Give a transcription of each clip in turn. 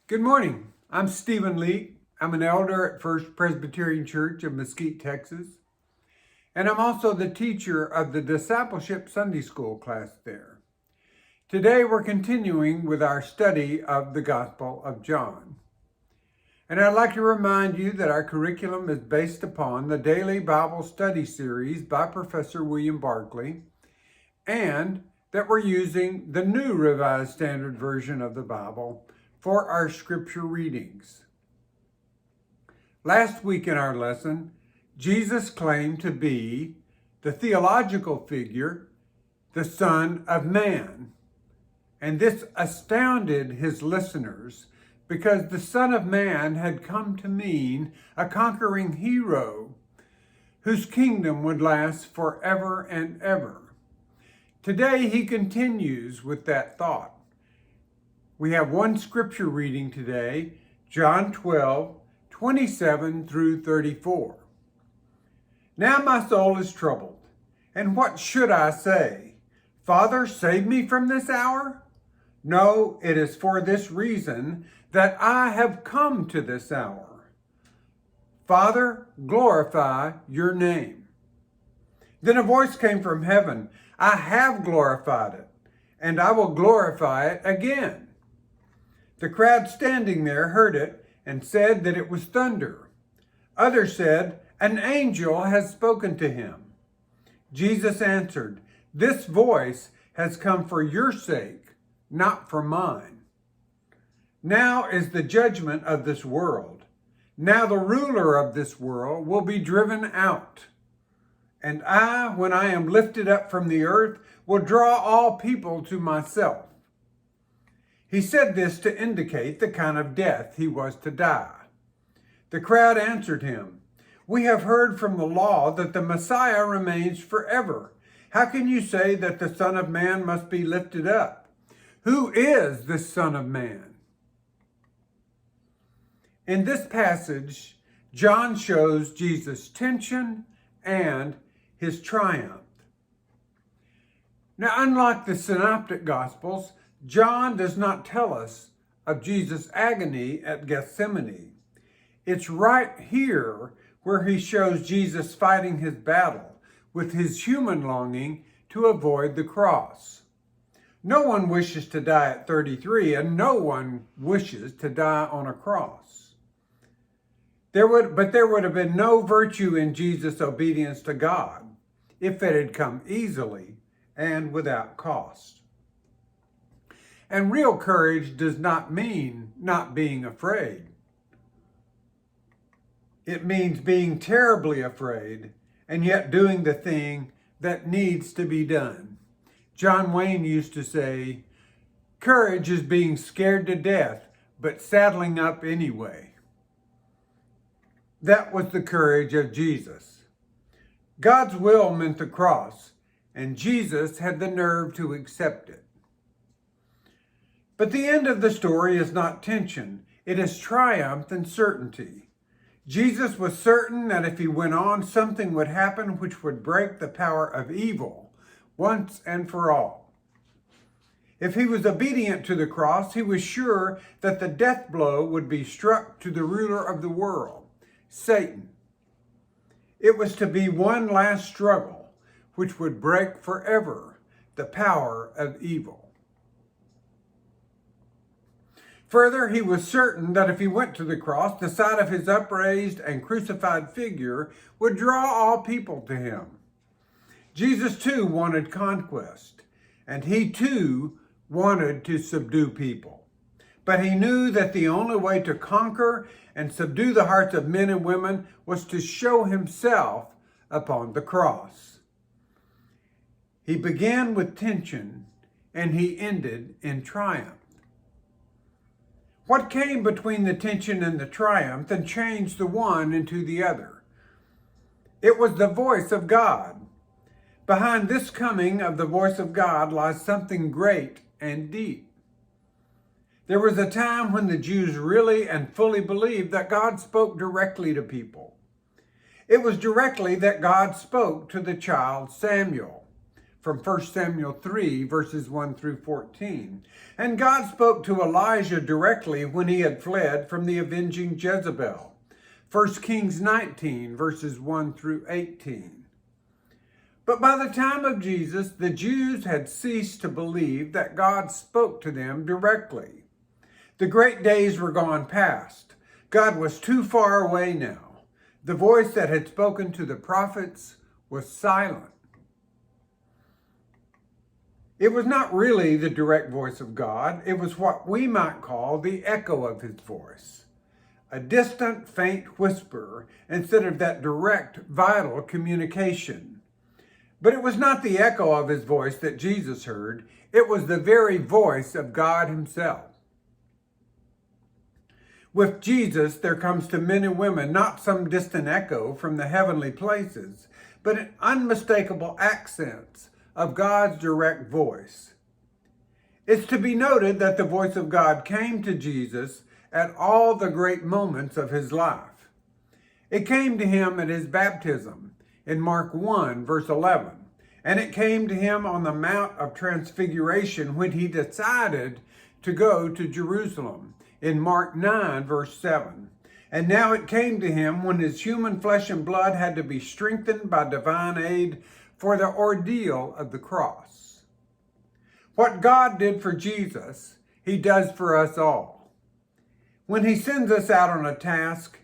Good morning. I'm Stephen Leake. I'm an elder at First Presbyterian Church of Mesquite, Texas. And I'm also the teacher of the Discipleship Sunday School class there. Today we're continuing with our study of the Gospel of John. And I'd like to remind you that our curriculum is based upon the daily Bible study series by Professor William Barclay, and that we're using the New Revised Standard Version of the Bible for our scripture readings. Last week in our lesson, Jesus claimed to be the theological figure, the Son of Man. And this astounded his listeners because the Son of Man had come to mean a conquering hero whose kingdom would last forever and ever. Today he continues with that thought. We have one scripture reading today, John 12, 27 through 34. Now my soul is troubled, and what should I say? Father, save me from this hour? No, it is for this reason that I have come to this hour. Father, glorify your name. Then a voice came from heaven, I have glorified it, and I will glorify it again. The crowd standing there heard it and said that it was thunder. Others said, an angel has spoken to him. Jesus answered, this voice has come for your sake, not for mine. Now is the judgment of this world. Now the ruler of this world will be driven out. And I, when I am lifted up from the earth, will draw all people to myself. He said this to indicate the kind of death he was to die. The crowd answered him, we have heard from the law that the Messiah remains forever. How can you say that the Son of Man must be lifted up? Who is the Son of Man? In this passage, John shows Jesus' tension and his triumph. Now, unlike the Synoptic Gospels, John does not tell us of Jesus' agony at Gethsemane. It's right here where he shows Jesus fighting his battle with his human longing to avoid the cross. No one wishes to die at 33, and no one wishes to die on a cross. There would have been no virtue in Jesus' obedience to God if it had come easily and without cost. And real courage does not mean not being afraid. It means being terribly afraid and yet doing the thing that needs to be done. John Wayne used to say, courage is being scared to death, but saddling up anyway. That was the courage of Jesus. God's will meant the cross, and Jesus had the nerve to accept it. But the end of the story is not tension. It is triumph and certainty. Jesus was certain that if he went on, something would happen which would break the power of evil once and for all. If he was obedient to the cross, he was sure that the death blow would be struck to the ruler of the world, Satan. It was to be one last struggle which would break forever the power of evil. Further, he was certain that if he went to the cross, the sight of his upraised and crucified figure would draw all people to him. Jesus too wanted conquest, and he too wanted to subdue people. But he knew that the only way to conquer and subdue the hearts of men and women was to show himself upon the cross. He began with tension, and he ended in triumph. What came between the tension and the triumph and changed the one into the other? It was the voice of God. Behind this coming of the voice of God lies something great and deep. There was a time when the Jews really and fully believed that God spoke directly to people. It was directly that God spoke to the child Samuel. from 1 Samuel 3, verses 1 through 14. And God spoke to Elijah directly when he had fled from the avenging Jezebel. 1 Kings 19, verses 1 through 18. But by the time of Jesus, the Jews had ceased to believe that God spoke to them directly. The great days were gone past. God was too far away now. The voice that had spoken to the prophets was silent. It was not really the direct voice of God. It was what we might call the echo of his voice, a distant, faint whisper instead of that direct, vital communication. But it was not the echo of his voice that Jesus heard. It was the very voice of God himself. With Jesus, there comes to men and women not some distant echo from the heavenly places, but an unmistakable accents of God's direct voice. It's to be noted that the voice of God came to Jesus at all the great moments of his life. It came to him at his baptism in Mark 1, verse 11, and it came to him on the Mount of Transfiguration when he decided to go to Jerusalem in Mark 9, verse 7. And now it came to him when his human flesh and blood had to be strengthened by divine aid for the ordeal of the cross. What God did for Jesus, he does for us all. When he sends us out on a task,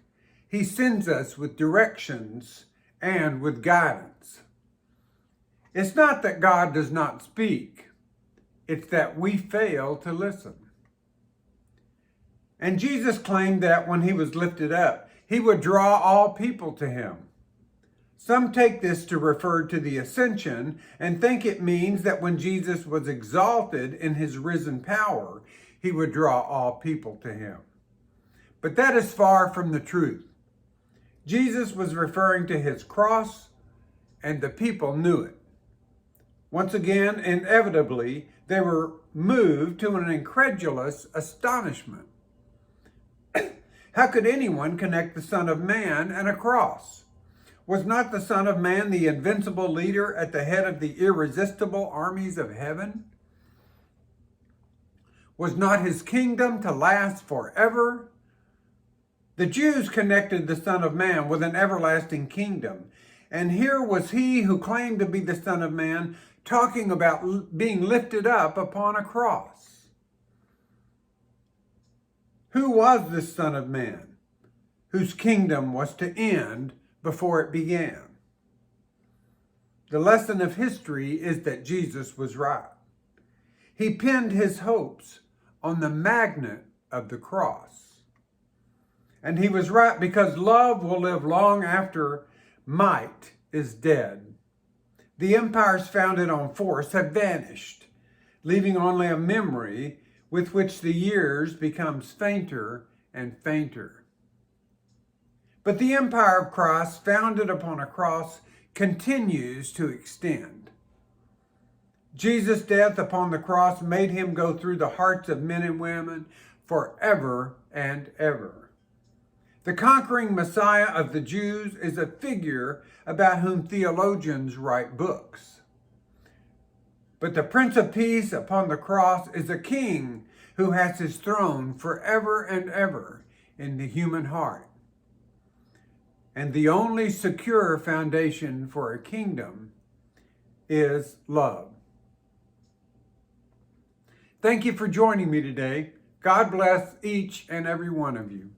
he sends us with directions and with guidance. It's not that God does not speak, it's that we fail to listen. And Jesus claimed that when he was lifted up, he would draw all people to him. Some take this to refer to the ascension and think it means that when Jesus was exalted in his risen power, he would draw all people to him. But that is far from the truth. Jesus was referring to his cross, and the people knew it. Once again, inevitably, they were moved to an incredulous astonishment. How could anyone connect the Son of Man and a cross? Was not the Son of Man the invincible leader at the head of the irresistible armies of heaven? Was not his kingdom to last forever? The Jews connected the Son of Man with an everlasting kingdom. And here was he who claimed to be the Son of Man talking about being lifted up upon a cross. Who was this Son of Man, whose kingdom was to end before it began? The lesson of history is that Jesus was right. He pinned his hopes on the magnet of the cross. And he was right because love will live long after might is dead. The empires founded on force have vanished, leaving only a memory with which the years becomes fainter and fainter. But the empire of Christ, founded upon a cross, continues to extend. Jesus' death upon the cross made him go through the hearts of men and women forever and ever. The conquering Messiah of the Jews is a figure about whom theologians write books. But the Prince of Peace upon the cross is a king who has his throne forever and ever in the human heart. And the only secure foundation for a kingdom is love. Thank you for joining me today. God bless each and every one of you.